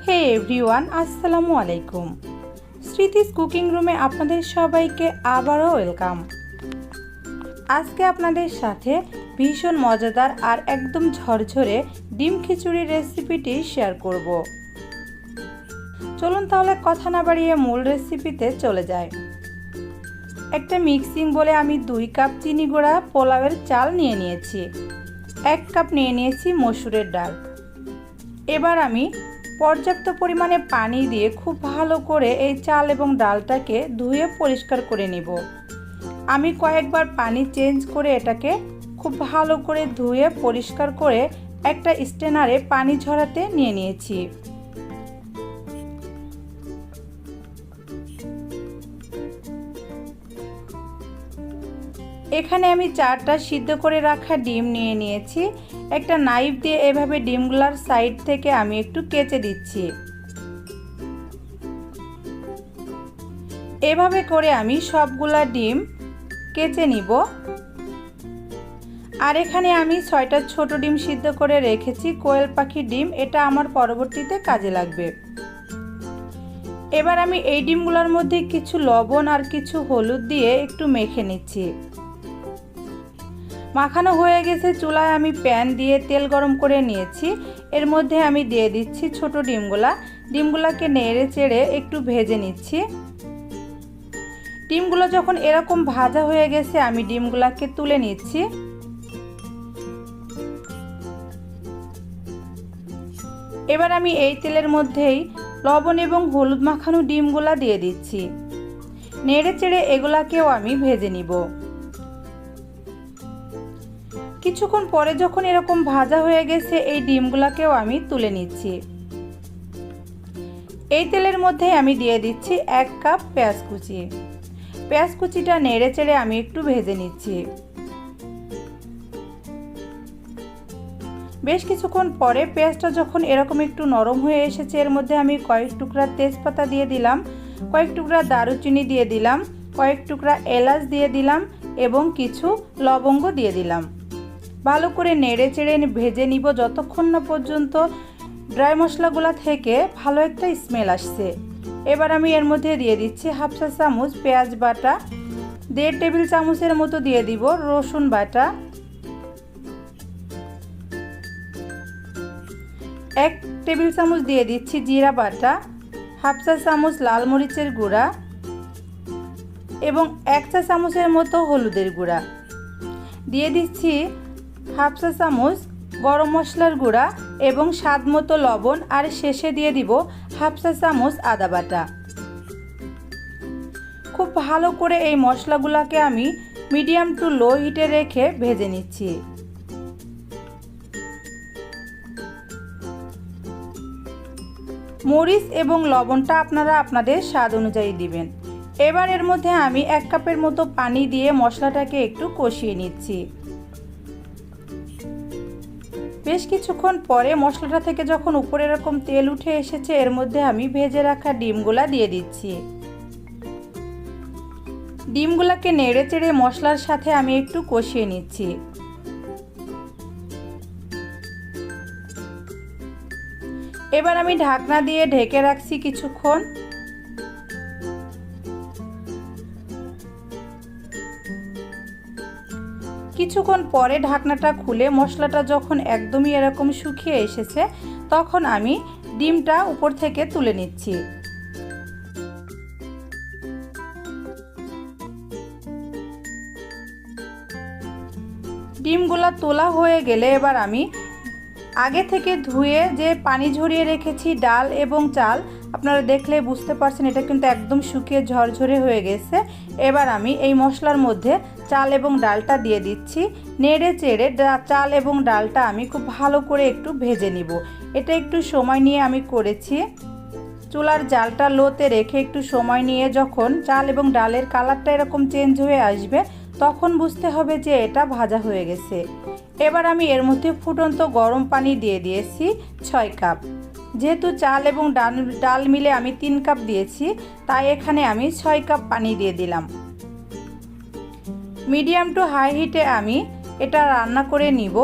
হে everyone, আসসালামু আলাইকুম। স্মৃতিস cooking রুমে আপনাদের সবাইকে আবারও ওয়েলকাম। আজকে আপনাদের সাথে ভীষণ মজাদার আর একদম ঝরঝরে ডিম খিচুড়ি রেসিপিটি শেয়ার করব। চলুন তাহলে কথা না বাড়িয়ে মূল রেসিপিতে চলে যাই। একটা মিক্সিং বলে আমি 2 কাপ চিনি গুঁড়া পোলাওয়ের চাল নিয়ে নিয়েছি, 1 কাপ নিয়ে নিয়েছি মসুরের ডাল। এবার আমি পর্যাপ্ত পরিমাণে পানি দিয়ে খুব ভালো করে এই চাল এবং ডালটাকে ধুয়ে পরিষ্কার করে নিব। আমি কয়েকবার পানি চেঞ্জ করে এটাকে খুব ভালো করে ধুয়ে পরিষ্কার করে একটা স্ট্রেনারে পানি ঝরাতে নিয়ে নিয়েছি। এখানে আমি 4টা সিদ্ধ করে রাখা ডিম নিয়ে নিয়েছি। একটা নাইফ দিয়ে এভাবে ডিমগুলোর সাইড থেকে আমি একটু কেচে দিচ্ছি। এভাবে করে আমি সবগুলা ডিম কেচে নিব। আর এখানে আমি 6টা ছোট ডিম সিদ্ধ করে রেখেছি, কোয়েল পাখির ডিম, এটা আমার পরবর্তীতে কাজে লাগবে। এবার আমি এই ডিমগুলোর মধ্যে কিছু লবণ আর কিছু হলুদ দিয়ে একটু মেখে নিচ্ছি। মাখানো হয়ে গেছে। চুলায় আমি প্যান দিয়ে তেল গরম করে নিয়েছি। এর মধ্যে আমি দিয়ে দিচ্ছি ছোট ডিমগুলোকে নেড়ে চেড়ে একটু ভেজে নিচ্ছি। ডিমগুলো যখন এরকম ভাজা হয়ে গেছে আমি ডিমগুলোকে তুলে নিচ্ছি। এবার আমি এই তেলের মধ্যেই লবণ এবং হলুদ মাখানো ডিমগুলো দিয়ে দিচ্ছি। নেড়ে চেড়ে এগুলাকেও আমি ভেজে নিব। কিছুক্ষণ পরে যখন এরকম ভাজা হয়ে গেছে এই ডিমগুলোকেও আমি তুলে নিচ্ছি। এই তেলের মধ্যে আমি দিয়ে দিচ্ছি 1 কাপ পেঁয়াজ কুচি। পেঁয়াজ কুচিটা নেড়ে চেড়ে আমি একটু ভেজে নিচ্ছি। বেশ কিছুক্ষণ পরে পেঁয়াজটা যখন এরকম একটু নরম হয়ে এসেছে এর মধ্যে আমি কয়েক টুকরা তেজপাতা দিয়ে দিলাম, কয়েক টুকরা দারুচিনি দিয়ে দিলাম, কয়েক টুকরা এলাচ দিয়ে দিলাম এবং কিছু লবঙ্গ দিয়ে দিলাম। ভালো করে নেড়ে চেড়ে ভেজে নিব যতক্ষণ না পর্যন্ত ড্রাই মশলাগুলো থেকে ভালো একটা স্মেল আসছে। এবার আমি এর মধ্যে দিয়ে দিচ্ছি 1/2 চা চামচ পেঁয়াজ বাটা, 1.5 টেবিল চামচের মতো দিয়ে দিব রসুন বাটা, 1 টেবিল চামচ দিয়ে দিচ্ছি জিরা বাটা, 1/2 চা চামচ লাল মরিচের গুঁড়া এবং 1 চা চামচের মতো হলুদের গুঁড়া। দিয়ে দিচ্ছি 1/2 চা চামচ গরম মশলার গুঁড়া এবং স্বাদ মতো লবণ, আর শেষে দিয়ে দিব 1/2 চা চামচ আদা বাটা। খুব ভালো করে এই মশলাগুলোকে আমি মিডিয়াম টু লো হিটে রেখে ভেজে নিচ্ছি। মরিচ এবং লবণটা আপনারা আপনাদের স্বাদ অনুযায়ী দিবেন। এবার এর মধ্যে আমি 1 কাপের মতো পানি দিয়ে মশলাটাকে একটু কষিয়ে নিচ্ছি। বেশ কিছুক্ষণ পরে মশলাটা থেকে যখন উপরে এরকম তেল উঠে এসেছে এর মধ্যে আমি ভেজে রাখা ডিমগুলা দিয়ে দিচ্ছি। ডিমগুলাকে নেড়ে চেড়ে মশলার সাথে আমি একটু কষিয়ে নিচ্ছি। এবার আমি ঢাকনা দিয়ে ঢেকে রাখছি কিছুক্ষণ। কিছুক্ষণ পরে ঢাকনাটা খুলে মশলাটা যখন একদমই এরকম শুকিয়ে এসেছে তখন আমি ডিমটা উপর থেকে তুলে নিচ্ছি। ডিমগুলা তোলা হয়ে গেলে এবার আমি আগে থেকে ধুয়ে যে পানি ঝরিয়ে রেখেছি ডাল এবং চাল, আপনারা দেখলে বুঝতে পারছেন এটা কিন্তু একদম শুকিয়ে ঝরঝরে হয়ে গেছে। এবার আমি এই মশলার মধ্যে চাল এবং ডালটা দিয়ে দিচ্ছি। নেড়ে চেড়ে চাল এবং ডালটা আমি খুব ভালো করে একটু ভেজে নিব। এটা একটু সময় নিয়ে আমি করেছি। চুলার জালটা লোতে রেখে একটু সময় নিয়ে যখন চাল এবং ডালের কালারটা এরকম চেঞ্জ হয়ে আসবে তখন বুঝতে হবে যে এটা ভাজা হয়ে গেছে। এবার আমি এর মধ্যে ফুটন্ত গরম পানি দিয়ে দিয়েছি 6 কাপ। যেহেতু চাল এবং ডাল মিলে আমি 3 কাপ দিয়েছি তাই এখানে আমি 6 কাপ পানি দিয়ে দিলাম। মিডিয়াম টু হাই হিটে আমি এটা রান্না করে নিব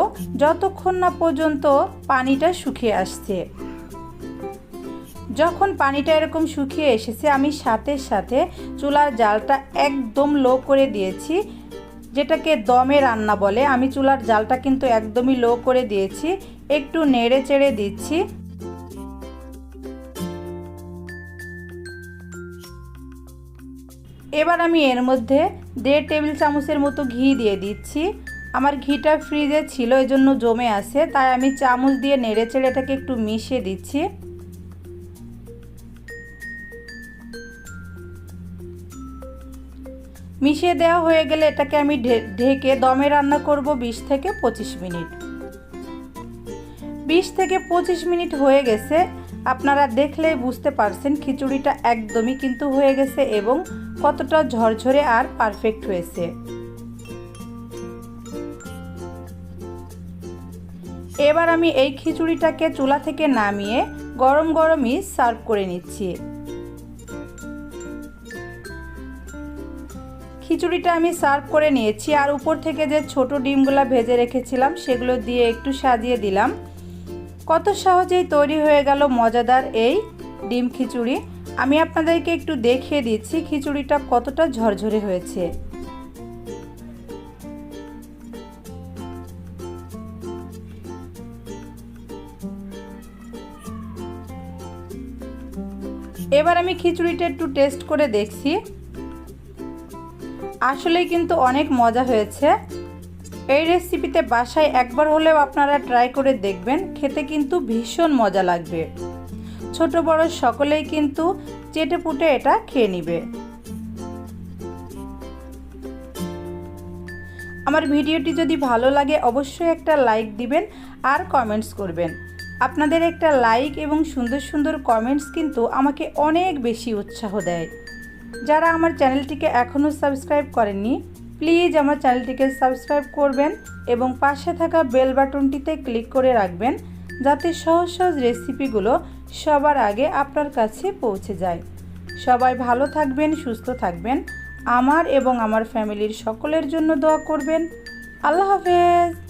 যতক্ষণ না পর্যন্ত পানিটা শুকিয়ে আসছে। যখন পানিটা এরকম শুকিয়ে এসেছে আমি সাথে সাথে চুলার জালটা একদম লো করে দিয়েছি, যেটাকে দমে রান্না বলে। আমি চুলার জালটা কিন্তু একদমই লো করে দিয়েছি। একটু নেড়ে চেড়ে দিচ্ছি। এবার আমি এর মধ্যে 1.5 টেবিল চামচের মতো ঘি দিয়ে দিচ্ছি। আমার ঘিটা ফ্রিজে ছিল, এজন্য জমে আছে, তাই আমি চামচ দিয়ে নেড়ে চেড়ে এটাকে একটু মিশিয়ে দিচ্ছি। মিশিয়ে দেওয়া হয়ে গেলে এটাকে আমি ঢেকে দমে রান্না করব 20 থেকে 25 মিনিট। 20 থেকে 25 মিনিট হয়ে গেছে। আপনারা দেখলেই বুঝতে পারছেন খিচুড়িটা একদমই কিন্তু হয়ে গেছে এবং কতটা ঝরঝরে আর পারফেক্ট হয়েছে। এবার আমি এই খিচুড়িটাকে চুলা থেকে নামিয়ে গরম গরমই সার্ভ করে নিচ্ছি। খিচুড়িটা আমি সার্ভ করে নিয়েছি, আর উপর থেকে যে ছোট ডিমগুলো ভেজে রেখেছিলাম সেগুলো দিয়ে একটু সাজিয়ে দিলাম। কত সহজেই তৈরি হয়ে গেল মজাদার এই ডিম খিচুড়ি। আমি আপনাদেরকে একটু দেখিয়ে দিচ্ছি খিচুড়িটা কতটা ঝরঝরে হয়েছে। এবার আমি খিচুড়িটা একটু টেস্ট করে দেখছি। আসলেই কিন্তু অনেক মজা হয়েছে। এই রেসিপিতে বাসায় একবার হলেও আপনারা ট্রাই করে দেখবেন, খেতে কিন্তু ভীষণ মজা লাগবে। ছোট বড় সকলেই কিন্তু চেটেপুটে এটা খেয়ে নেবে। আমার ভিডিওটি যদি ভালো লাগে অবশ্যই একটা লাইক দিবেন আর কমেন্টস করবেন। আপনাদের একটা লাইক এবং সুন্দর সুন্দর কমেন্টস কিন্তু আমাকে অনেক বেশি উৎসাহ দেয়। যারা আমার চ্যানেলটিকে এখনও সাবস্ক্রাইব করেননি প্লিজ আমার চ্যানেলটিকে সাবস্ক্রাইব করবেন এবং পাশে থাকা বেল বাটনটিতে ক্লিক করে রাখবেন, যাতে সহজ সহজ রেসিপিগুলো সবার আগে আপনার কাছে পৌঁছে যায়। সবাই ভালো থাকবেন, সুস্থ থাকবেন। আমার এবং আমার ফ্যামিলির সকলের জন্য দোয়া করবেন। আল্লাহ হাফেজ।